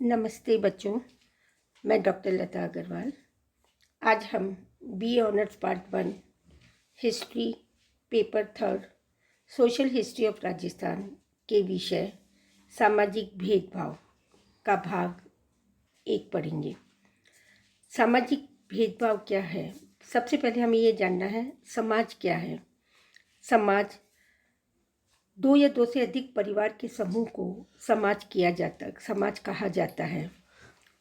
नमस्ते बच्चों, मैं डॉक्टर लता अग्रवाल। आज हम B honours part 1 history paper 3 social history of Rajasthan के विषय सामाजिक भेदभाव का भाग 1 पढ़ेंगे। सामाजिक भेदभाव क्या है? सबसे पहले हमें ये जानना है समाज क्या है। समाज 2 या 2 से अधिक परिवार के समूह को समाज कहा जाता है।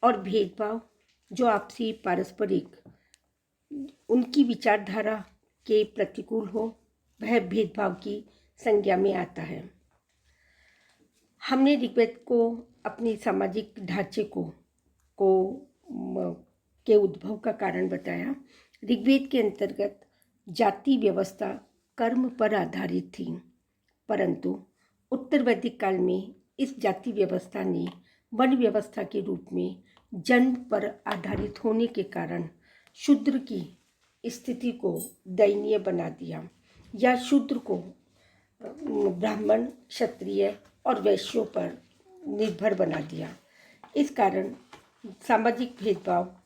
और भेदभाव जो आपसी पारस्परिक उनकी विचारधारा के प्रतिकूल हो, वह भेदभाव की संज्ञा में आता है। हमने ऋग्वेद को अपनी सामाजिक ढांचे के उद्भव का कारण बताया। ऋग्वेद के अंतर्गत जाति व्यवस्था कर्म पर आधारित थी, परंतु उत्तर वैदिक काल में इस जाति व्यवस्था ने वर्ण व्यवस्था के रूप में जन्म पर आधारित होने के कारण शूद्र की स्थिति को दयनीय बना दिया, या शूद्र को ब्राह्मण, क्षत्रिय और वैश्यों पर निर्भर बना दिया। इस कारण सामाजिक भेदभाव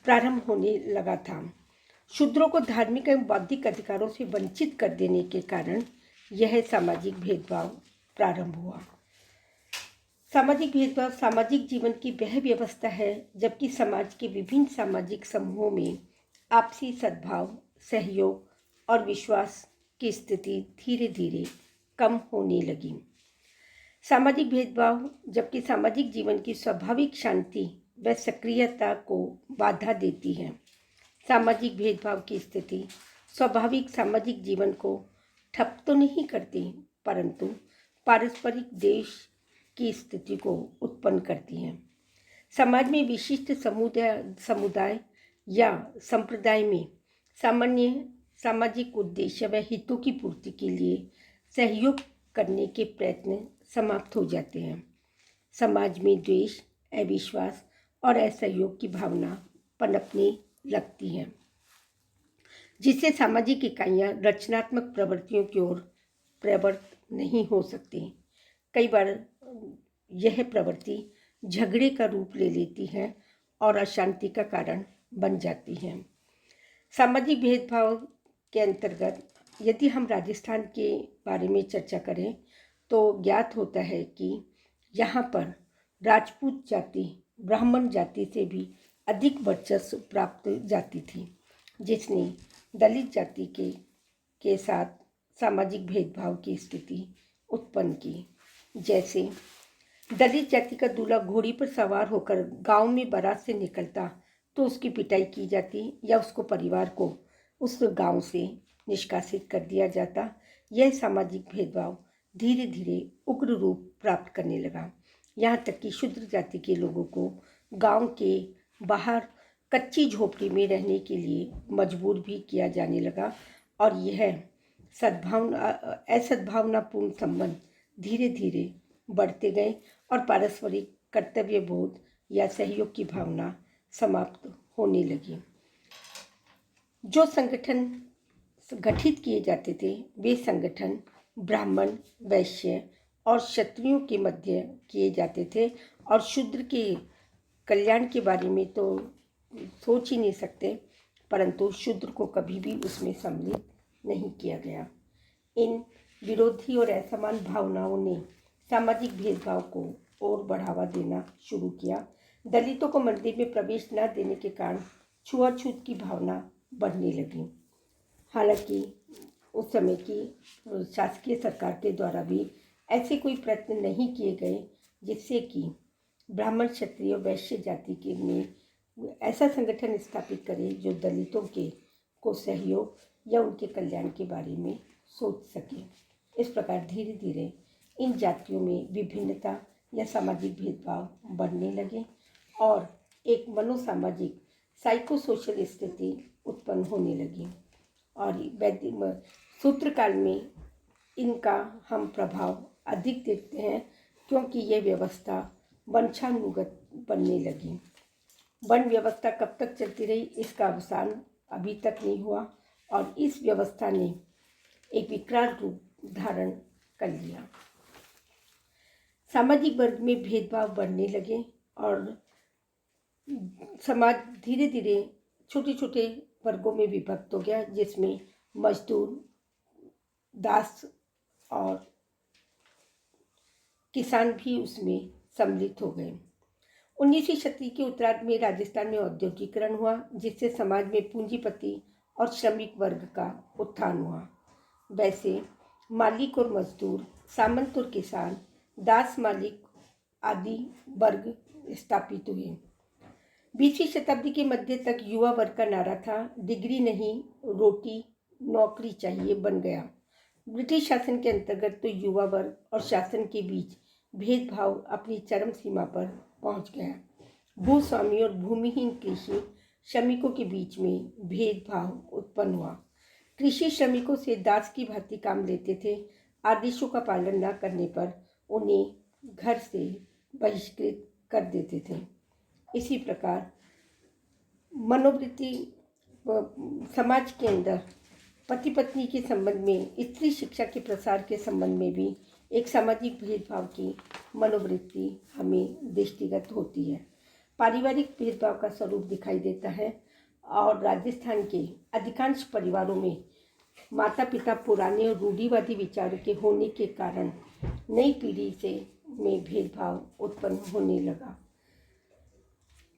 प्रारंभ होने लगा था। शूद्रों को धार्मिक एवं बौद्धिक अधिकारों से वंचित कर देने के कारण यह सामाजिक भेदभाव प्रारंभ हुआ। सामाजिक भेदभाव सामाजिक जीवन की वह व्यवस्था है जबकि समाज के विभिन्न सामाजिक समूहों में आपसी सद्भाव, सहयोग और विश्वास की स्थिति धीरे धीरे कम होने लगी। सामाजिक भेदभाव जबकि सामाजिक जीवन की स्वाभाविक शांति व सक्रियता को बाधा देती है। सामाजिक भेदभाव की स्थिति स्वाभाविक सामाजिक जीवन को ठप तो नहीं करती, परंतु पारस्परिक द्वेष की स्थिति को उत्पन्न करती है। समाज में विशिष्ट समुदाय या संप्रदाय में सामान्य सामाजिक उद्देश्य व हितों की पूर्ति के लिए सहयोग करने के प्रयत्न समाप्त हो जाते हैं। समाज में द्वेष, अविश्वास और असहयोग की भावना पनपने लगती हैं, जिससे सामाजिक इकाइयां रचनात्मक प्रवृत्तियों की ओर प्रवृत्त नहीं हो सकती। कई बार यह प्रवृत्ति झगड़े का रूप ले लेती है और अशांति का कारण बन जाती है। सामाजिक भेदभाव के अंतर्गत यदि हम राजस्थान के बारे में चर्चा करें तो ज्ञात होता है कि यहाँ पर राजपूत जाति ब्राह्मण जाति से भी अधिक वर्चस्व प्राप्त जाति थी, जिसने दलित जाति के साथ सामाजिक भेदभाव की स्थिति उत्पन्न की। जैसे दलित जाति का दूल्हा घोड़ी पर सवार होकर गांव में बारात से निकलता तो उसकी पिटाई की जाती या उसको परिवार को उस गांव से निष्कासित कर दिया जाता। यह सामाजिक भेदभाव धीरे धीरे उग्र रूप प्राप्त करने लगा, यहाँ तक कि शूद्र जाति के लोगों को गांव के बाहर कच्ची झोपड़ी में रहने के लिए मजबूर भी किया जाने लगा। और यह असद्भावनापूर्ण संबंध धीरे धीरे बढ़ते गए और पारस्परिक कर्तव्य बोध या सहयोग की भावना समाप्त होने लगी। जो संगठन गठित किए जाते थे वे संगठन ब्राह्मण, वैश्य और क्षत्रियों के मध्य किए जाते थे, और शूद्र के कल्याण के बारे में तो सोच ही नहीं सकते, परंतु शूद्र को कभी भी उसमें सम्मिलित नहीं किया गया। इन विरोधी और असमान भावनाओं ने सामाजिक भेदभाव को और बढ़ावा देना शुरू किया। दलितों को मंदिर में प्रवेश न देने के कारण छुआछूत की भावना बढ़ने लगी। हालांकि उस समय की शासकीय सरकार के द्वारा भी ऐसे कोई प्रयत्न नहीं किए गए जिससे कि ब्राह्मण, क्षत्रिय, वैश्य जाति के में ऐसा संगठन स्थापित करे जो दलितों को सहयोग या उनके कल्याण के बारे में सोच सके। इस प्रकार धीरे धीरे इन जातियों में विभिन्नता या सामाजिक भेदभाव बढ़ने लगे और एक मनोसामाजिक साइकोसोशल स्थिति उत्पन्न होने लगी। और सूत्रकाल में इनका हम प्रभाव अधिक देखते हैं, क्योंकि यह व्यवस्था वंशानुगत बनने लगी। वर्ण व्यवस्था कब तक चलती रही इसका अवसान अभी तक नहीं हुआ और इस व्यवस्था ने एक विकराल रूप धारण कर लिया। सामाजिक वर्ग में भेदभाव बढ़ने लगे और समाज धीरे धीरे छोटे छोटे वर्गों में विभक्त हो गया, जिसमें मजदूर, दास और किसान भी उसमें सम्मिलित हो गए। 19वीं शताब्दी के उत्तरार्ध में राजस्थान में औद्योगिकरण हुआ, जिससे समाज में पूंजीपति और श्रमिक वर्ग का उत्थान हुआ। वैसे मालिक और मजदूर, सामंत और किसान, दास मालिक आदि वर्ग स्थापित हुए। 20वीं शताब्दी के मध्य तक युवा वर्ग का नारा था डिग्री नहीं, रोटी नौकरी चाहिए बन गया। ब्रिटिश शासन के अंतर्गत तो युवा वर्ग और शासन के बीच भेदभाव अपनी चरम सीमा पर पहुंच गया। भूस्वामी और भूमिहीन कृषि श्रमिकों के बीच में भेदभाव उत्पन्न हुआ। कृषि श्रमिकों से दास की भांति काम लेते थे। आदेशों का पालन न करने पर उन्हें घर से बहिष्कृत कर देते थे। इसी प्रकार मनोवृत्ति समाज के अंदर पति पत्नी के संबंध में, स्त्री शिक्षा के प्रसार के संबंध में भी एक सामाजिक भेदभाव की मनोवृत्ति हमें दृष्टिगत होती है। पारिवारिक भेदभाव का स्वरूप दिखाई देता है और राजस्थान के अधिकांश परिवारों में माता पिता पुराने और रूढ़िवादी विचारों के होने के कारण नई पीढ़ी से में भेदभाव उत्पन्न होने लगा।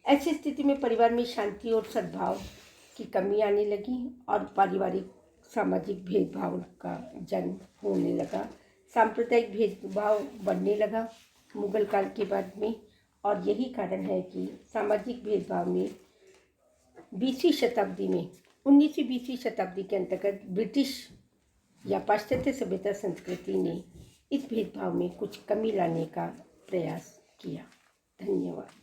ऐसी स्थिति में परिवार में शांति और सद्भाव की कमी आने लगी और पारिवारिक सामाजिक भेदभाव का जन्म होने लगा। सांप्रदायिक भेदभाव बढ़ने लगा मुगल काल के बाद में, और यही कारण है कि सामाजिक भेदभाव में 20वीं शताब्दी में 19वीं-20वीं शताब्दी के अंतर्गत ब्रिटिश या पाश्चात्य सभ्यता संस्कृति ने इस भेदभाव में कुछ कमी लाने का प्रयास किया। धन्यवाद।